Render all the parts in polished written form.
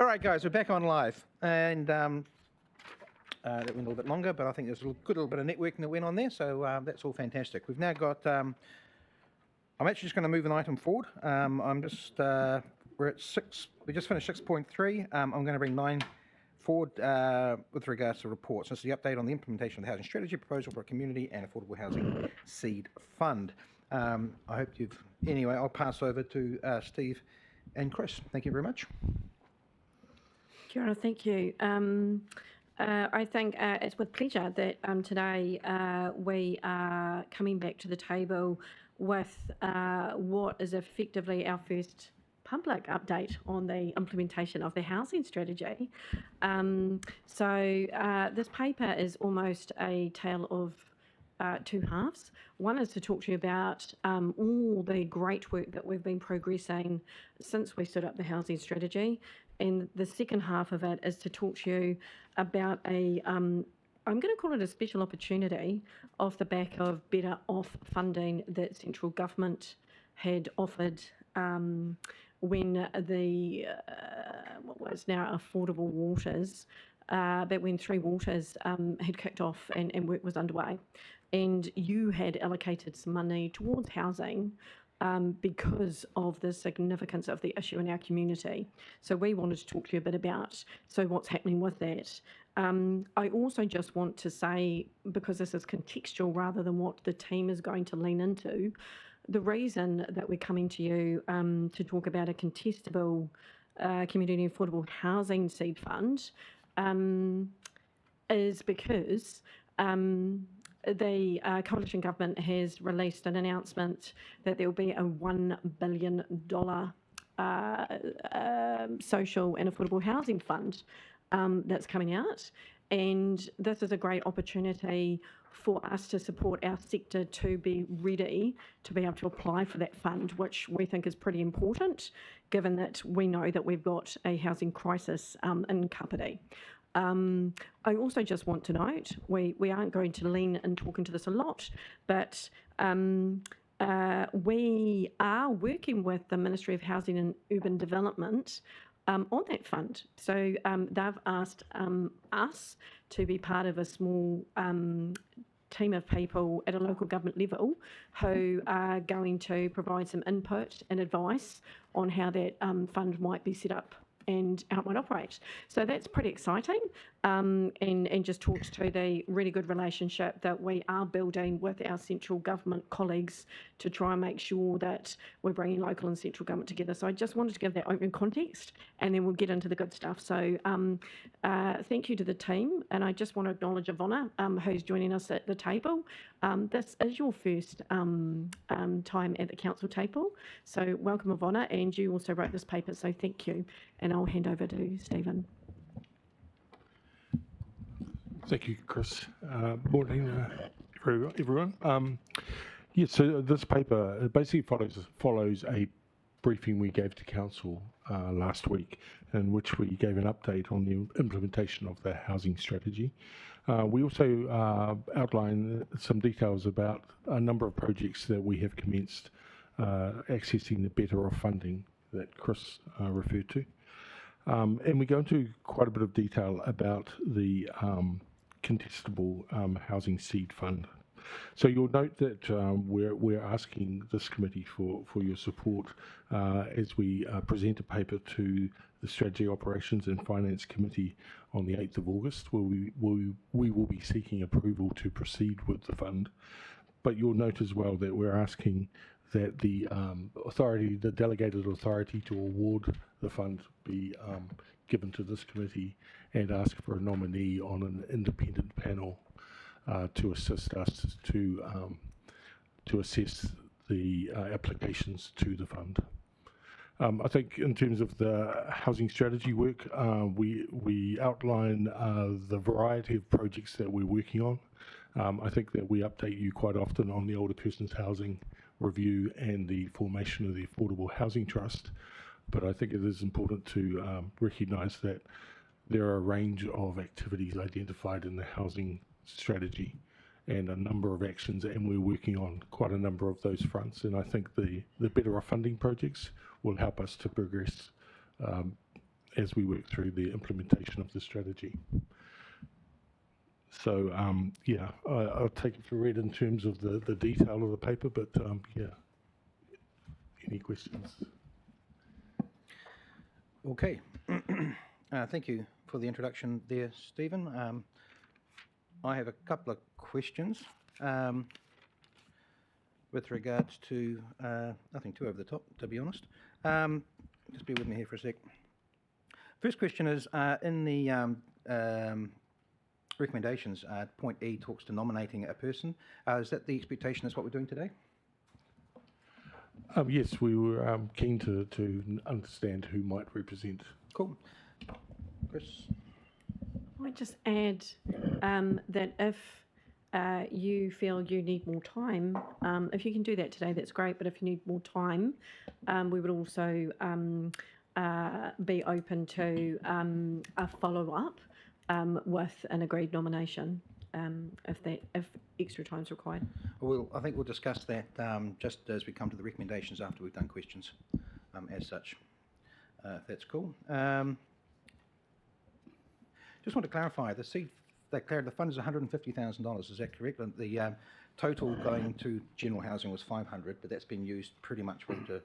All right, guys, we're back on live, and that went a little bit longer, but I think there's a good little bit of networking that went on there, so that's all fantastic. We've now got. I'm actually just going to move an item forward. We're at 6. We just finished 6.3. I'm going to bring 9 forward with regards to reports. This is the update on the implementation of the housing strategy proposal for a community and affordable housing seed fund. I hope you've. Anyway, I'll pass over to Steve and Chris. Thank you very much. Kia ora, thank you. I think it's with pleasure that today we are coming back to the table with what is effectively our first public update on the implementation of the housing strategy. This paper is almost a tale of two halves. One is to talk to you about all the great work that we've been progressing since we stood up the housing strategy. And the second half of it is to talk to you about I'm going to call it a special opportunity off the back of better off funding that central government had offered when the what was now Affordable Waters, but when Three Waters had kicked off and work was underway. And you had allocated some money towards housing because of the significance of the issue in our community. So we wanted to talk to you a bit about what's happening with that. I also just want to say, because this is contextual rather than what the team is going to lean into, the reason that we're coming to you to talk about a contestable community affordable housing seed fund is because the coalition government has released an announcement that there will be a $1 billion social and affordable housing fund that's coming out. And this is a great opportunity for us to support our sector to be ready to be able to apply for that fund, which we think is pretty important, given that we know that we've got a housing crisis in Kapiti. I also just want to note, we aren't going to lean and talk into this a lot, but we are working with the Ministry of Housing and Urban Development on that fund. So they've asked us to be part of a small team of people at a local government level who are going to provide some input and advice on how that fund might be set up and how it might operate. So that's pretty exciting, and just talks to the really good relationship that we are building with our central government colleagues to try and make sure that we're bringing local and central government together. So I just wanted to give that open context, and then we'll get into the good stuff. So thank you to the team, and I just want to acknowledge Ivona, who's joining us at the table. This is your first time at the council table, so welcome, Ivona, and you also wrote this paper, so thank you. And I'll hand over to Stephen. Thank you, Chris. Morning, everyone. So this paper basically follows a briefing we gave to council last week, in which we gave an update on the implementation of the housing strategy. We also outlined some details about a number of projects that we have commenced accessing the better off funding that Chris referred to. And we go into quite a bit of detail about the contestable housing seed fund. So you'll note that we're asking this committee for your support as we present a paper to the Strategy Operations and Finance Committee on the 8th of August, where we will be seeking approval to proceed with the fund. But you'll note as well that we're asking that the the delegated authority to award the fund be given to this committee, and ask for a nominee on an independent panel to assist us to assess the applications to the fund. I think in terms of the housing strategy work, we outline the variety of projects that we're working on. I think that we update you quite often on the older persons housing review and the formation of the Affordable Housing Trust, but I think it is important to recognise that there are a range of activities identified in the housing strategy and a number of actions, and we're working on quite a number of those fronts. And I think the better off funding projects will help us to progress as we work through the implementation of the strategy. So, yeah, I'll take it for read in terms of the detail of the paper, but yeah, any questions? Okay. Thank you for the introduction there, Stephen. I have a couple of questions with regards to nothing too over the top, to be honest. Just bear with me here for a sec. First question is in the recommendations, point E talks to nominating a person. Is that the expectation? That's what we're doing today? Yes, we were keen to understand who might represent. Cool. Chris? I might just add that if you feel you need more time, if you can do that today, that's great. But if you need more time, we would also be open to a follow-up with an agreed nomination if extra time is required. I think we'll discuss that just as we come to the recommendations after we've done questions as such. If that's cool. Just want to clarify, the fund is $150,000, is that correct? And the total going to general housing was 500, but that's been used pretty much to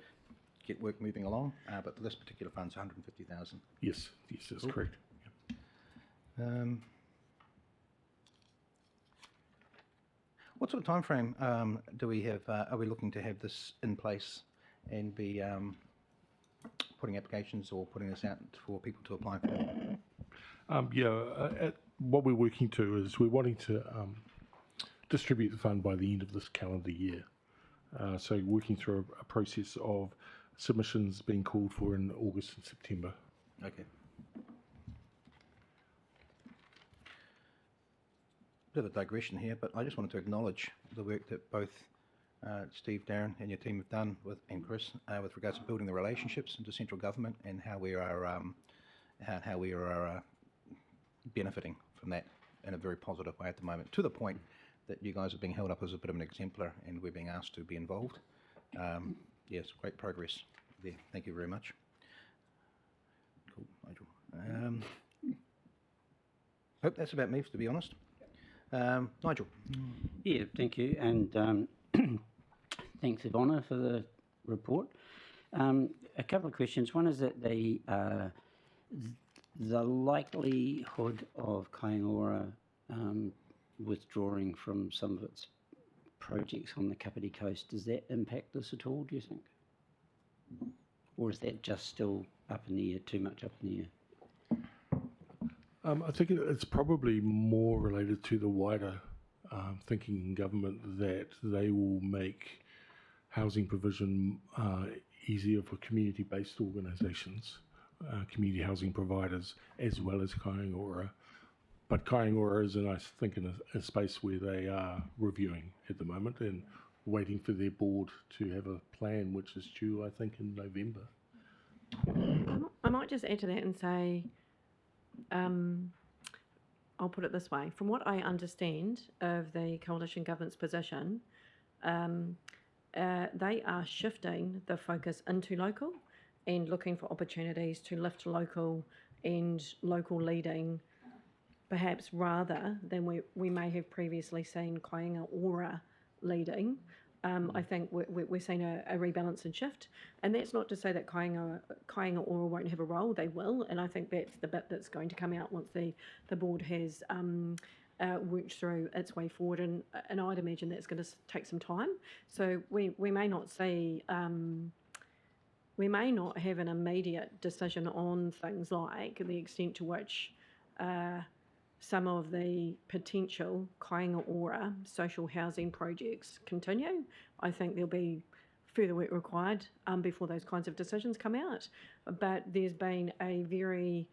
get work moving along. But for this particular fund, it's 150,000. Yes, that's cool. Correct. Yep. What sort of time frame do we have? Are we looking to have this in place and be putting applications or putting this out for people to apply for? What we're working to is we're wanting to distribute the fund by the end of this calendar year. So working through a process of submissions being called for in August and September. Okay. Bit of a digression here, but I just wanted to acknowledge the work that both Steve, Darren, and your team have done and Chris with regards to building the relationships into central government and how we are benefiting from that in a very positive way at the moment, to the point that you guys are being held up as a bit of an exemplar and we're being asked to be involved. Yes, great progress there. Thank you very much. Cool, Nigel. Hope that's about me, to be honest. Nigel. Yeah, thank you, and thanks, Ivona, for the report. A couple of questions. One is that the likelihood of Kaingaora withdrawing from some of its projects on the Kapiti Coast, does that impact this at all, do you think? Or is that just still up in the air, too much up in the air? I think it's probably more related to the wider thinking in government that they will make housing provision easier for community-based organisations, community housing providers, as well as Kaingaora. But Kaingaora is, I think, in a space where they are reviewing at the moment and waiting for their board to have a plan, which is due, I think, in November. I might just add to that and say, I'll put it this way. From what I understand of the coalition government's position, they are shifting the focus into local and looking for opportunities to lift local and local leading, perhaps rather than we may have previously seen Kaingaora leading. I think we're seeing a rebalance and shift, and that's not to say that Kaingaora won't have a role. They will, and I think that's the bit that's going to come out once the board has worked through its way forward, and I'd imagine that's going to take some time. So we may not see. We may not have an immediate decision on things like the extent to which some of the potential Kaingaora social housing projects continue. I think there'll be further work required before those kinds of decisions come out. But there's been a very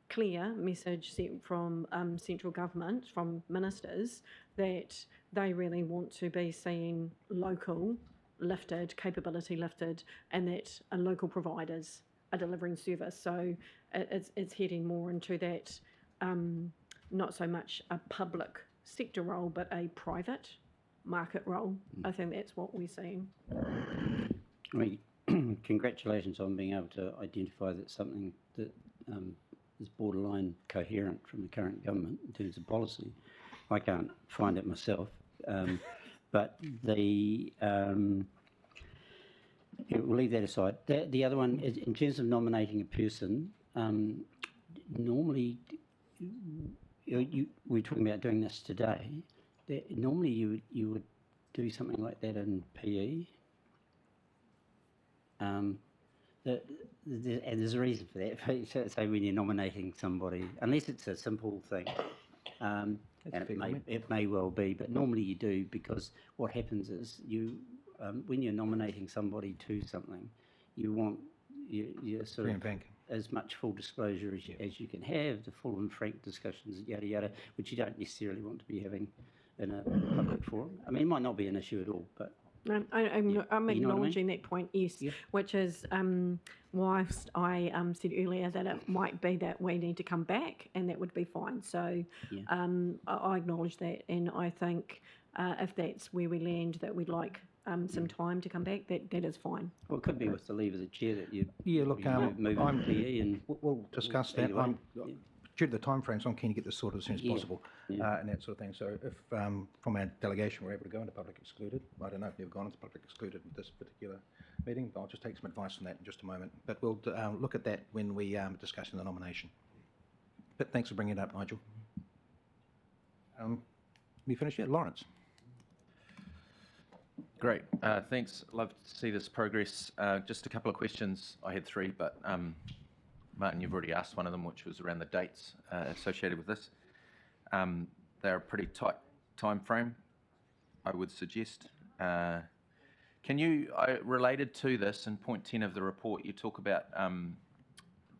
clear message sent from central government, from ministers, that they really want to be seeing local lifted, capability lifted, and that local providers are delivering service. So it's heading more into that not so much a public sector role, but a private market role. I think that's what we're seeing. I mean, congratulations on being able to identify that something that is borderline coherent from the current government in terms of policy. I can't find it myself, but the yeah, we'll leave that aside. The other one is in terms of nominating a person. Normally, we're talking about doing this today. Normally, you would do something like that in PE. And there's a reason for that. So when you're nominating somebody, unless it's a simple thing, and it may well be, but normally you do, because what happens is when you're nominating somebody to something, you want you sort of as much full disclosure as you can have, the full and frank discussions, yada yada, which you don't necessarily want to be having in a public forum. I mean, it might not be an issue at all, but I'm acknowledging that point, yes, which is whilst I said earlier that it might be that we need to come back, and that would be fine. So I acknowledge that, and I think if that's where we land, that we'd like some time to come back, that is fine. Well, it could be with the leave of the chair that you look, move on PE, and we'll discuss that. Due to the timeframes, I'm keen to get this sorted as soon as possible, and that sort of thing. So if from our delegation we're able to go into public excluded, I don't know if you've gone into public excluded in this particular meeting, but I'll just take some advice on that in just a moment. But we'll look at that when we discussing the nomination. But thanks for bringing it up, Nigel. We finished yet? Lawrence. Great, thanks. Love to see this progress. Just a couple of questions. I had three, but Martin, you've already asked one of them, which was around the dates associated with this. They're a pretty tight time frame, I would suggest. Can you, related to this, in point 10 of the report, you talk about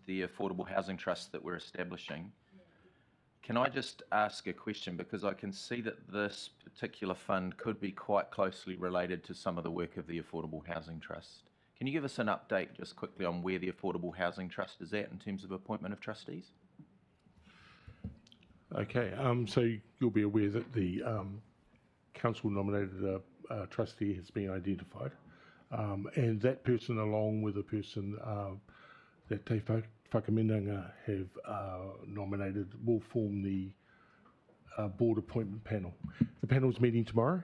the affordable housing trust that we're establishing. Can I just ask a question, because I can see that this particular fund could be quite closely related to some of the work of the Affordable Housing Trust. Can you give us an update just quickly on where the Affordable Housing Trust is at in terms of appointment of trustees? Okay, so you'll be aware that the council nominated a trustee has been identified, and that person, along with a person that Te Whakaminanga have nominated, will form the board appointment panel. The panel's meeting tomorrow,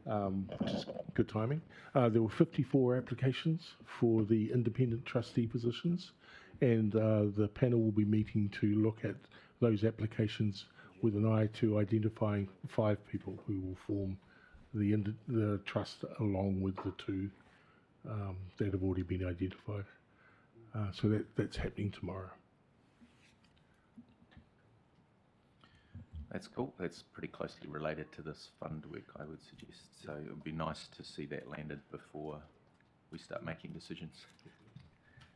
which is good timing. There were 54 applications for the independent trustee positions, and the panel will be meeting to look at those applications with an eye to identifying 5 people who will form the trust, along with the 2 that have already been identified. So that's happening tomorrow. That's cool. That's pretty closely related to this fund work, I would suggest. So it would be nice to see that landed before we start making decisions.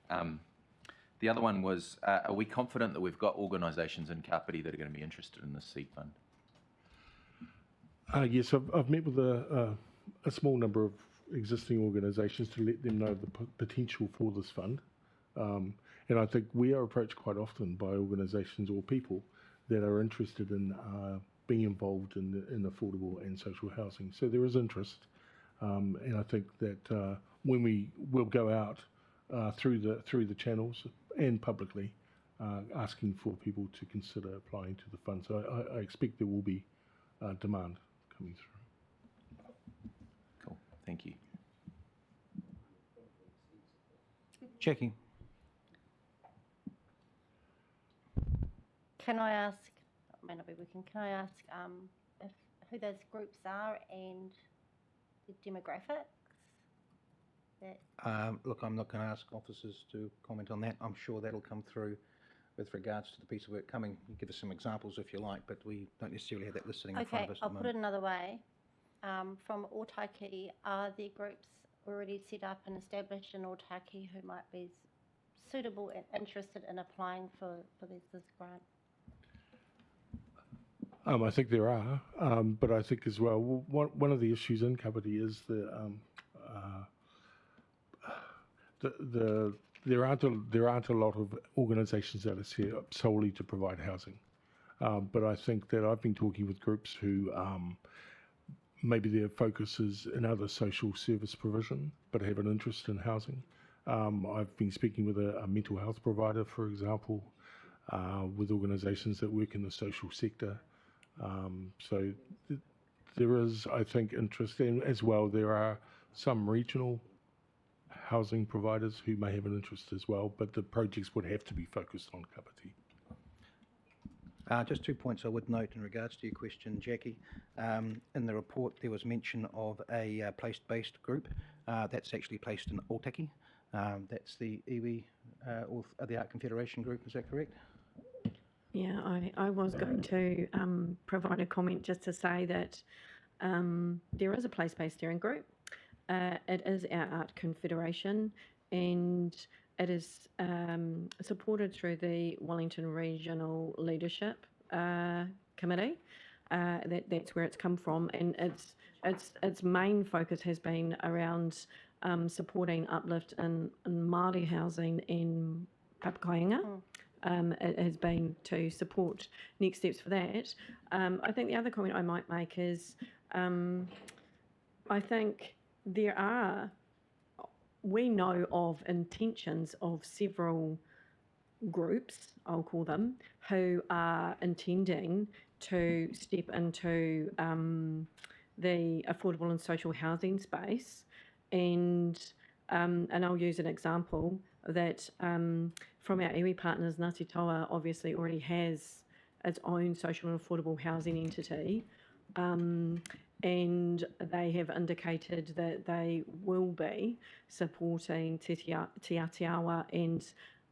The other one was, are we confident that we've got organisations in Kapiti that are going to be interested in this seed fund? Yes, I've met with a small number of existing organisations to let them know the potential for this fund. And I think we are approached quite often by organisations or people that are interested in being involved in affordable and social housing. So there is interest, and I think that when we will go out through the channels and publicly, asking for people to consider applying to the fund. So I expect there will be demand coming through. Cool, thank you. Checking. Can I ask, it may not be working, can I ask who those groups are and the demographics? Look, I'm not going to ask officers to comment on that. I'm sure that'll come through with regards to the piece of work coming. You give us some examples if you like, but we don't necessarily have that list sitting in front of us. Okay, I'll put it another way. From Otaki, are there groups already set up and established in Otaki who might be suitable and interested in applying for this grant? I think there are, but I think as well, one of the issues in Kapiti is there aren't a lot of organisations that are set up solely to provide housing. But I think that I've been talking with groups who maybe their focus is in other social service provision, but have an interest in housing. I've been speaking with a mental health provider, for example, with organisations that work in the social sector. So there is, I think, interest in as well. There are some regional housing providers who may have an interest as well, but the projects would have to be focused on Kapiti. Just 2 points I would note in regards to your question, Jackie. In the report, there was mention of a place-based group that's actually placed in Otaki. That's the iwi, or the Art Confederation group, is that correct? Yeah, I was going to provide a comment just to say that there is a place-based steering group. It is our Art Confederation, and it is supported through the Wellington Regional Leadership Committee. That's where it's come from, and its main focus has been around supporting uplift in Māori housing in Papakainga. It has been to support next steps for that. I think the other comment I might make is I think we know of intentions of several groups, I'll call them, who are intending to step into the affordable and social housing space. And I'll use an example that from our iwi partners, Ngāti Toa obviously already has its own social and affordable housing entity. And they have indicated that they will be supporting Te Atiawa and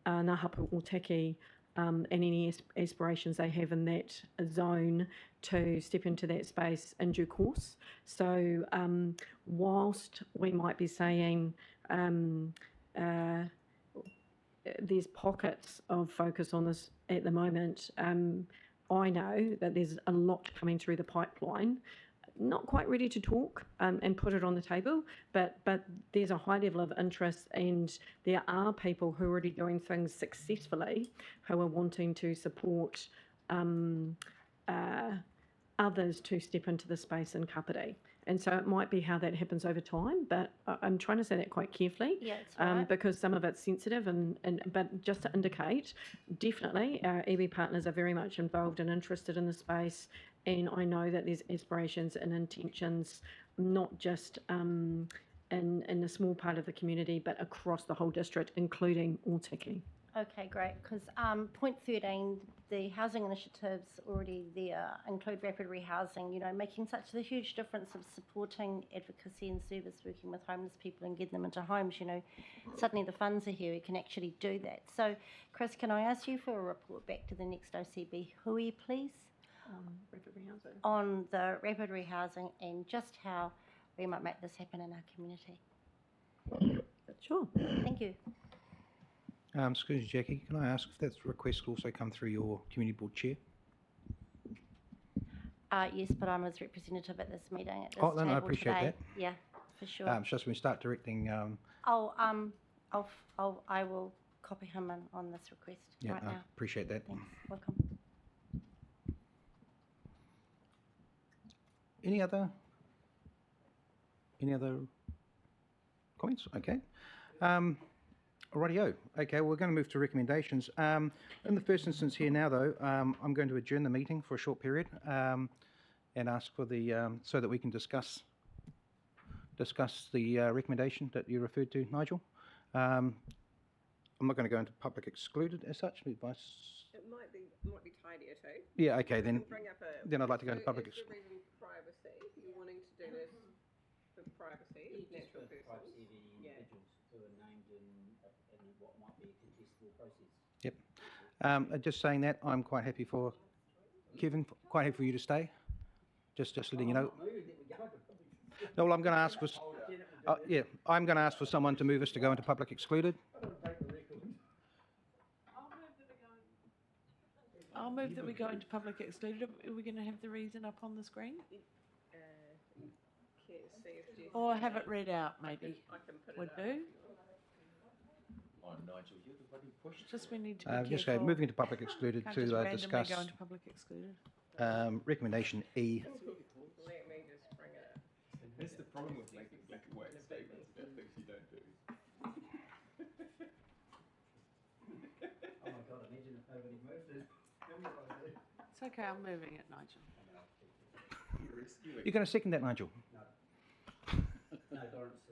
Ngā Hapu Otaki and any aspirations they have in that zone to step into that space in due course. So whilst we might be saying there's pockets of focus on this at the moment, I know that there's a lot coming through the pipeline. Not quite ready to talk and put it on the table, but there's a high level of interest, and there are people who are already doing things successfully who are wanting to support others to step into the space in Kapiti. And so it might be how that happens over time, but I'm trying to say that quite carefully. Yeah, that's right. Because some of it's sensitive, but just to indicate, definitely our iwi partners are very much involved and interested in the space. And I know that there's aspirations and intentions, not just in a small part of the community, but across the whole district, including Otaki. Okay, great, because point 13, the housing initiatives already there include rapid rehousing, making such a huge difference of supporting advocacy and service, working with homeless people and getting them into homes, Suddenly the funds are here, we can actually do that. So, Chris, can I ask you for a report back to the next OCB hui, please? Rapid rehousing. On the rapid rehousing and just how we might make this happen in our community. Sure. Thank you. Excuse me, Jackie, can I ask if that request also come through your community board chair? Yes, but I'm as representative at this meeting at this Oh, no, table I appreciate today. that. Yeah, for sure. It's just when we start directing. I will copy him in on this request right I now. appreciate that. Thanks. Welcome. Any other comments? Okay. Rightio. Okay, we're going to move to recommendations. In the first instance here now, though, I'm going to adjourn the meeting for a short period and ask for the so that we can discuss the recommendation that you referred to, Nigel. I'm not going to go into public excluded as such. It might be tidier too. Yeah. Okay. Then Then I'd like to go into public Is the reason privacy? You're wanting to do this for privacy, natural persons. Privacy of any individuals who are named in what might be a contestable process. Yep. Just saying that, I'm quite happy for Kevin, quite happy for you to stay. Just letting you know. No, well, I'm going to ask for. I'm going to ask for someone to move us to go into public excluded. I'll move that we go into public excluded. Are we going to have the reason up on the screen? Or have it read out, maybe? I can put Would it up. do. Oh, Nigel, you're the one who pushed. Just we need to be Just go careful. moving into public excluded Can't to just randomly discuss go into public excluded. recommendation E. Let me just bring it up. That's the problem with making black and white statements about things you don't do. It's okay, I'm moving it, Nigel. You're going to second that, Nigel? No, Lawrence.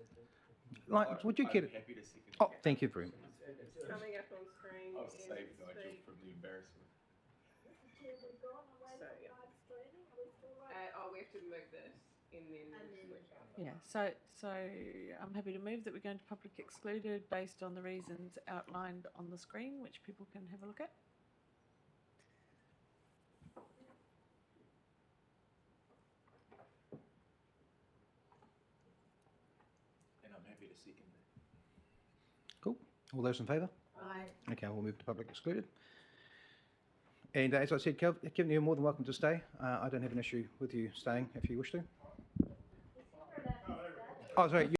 Like, would you care to? Happy to second. Oh, thank you very much. Coming up on screen I'll is save Nigel the, from the embarrassment. so, yeah. We have to move this and then switch on. Yeah, so I'm happy to move that we're going to public excluded based on the reasons outlined on the screen, which people can have a look at. And I'm happy to second that. Cool. All those in favour? Aye. Okay, we'll move to public excluded. And as I said, Kevin, you're more than welcome to stay. I don't have an issue with you staying if you wish to. Oh, sorry.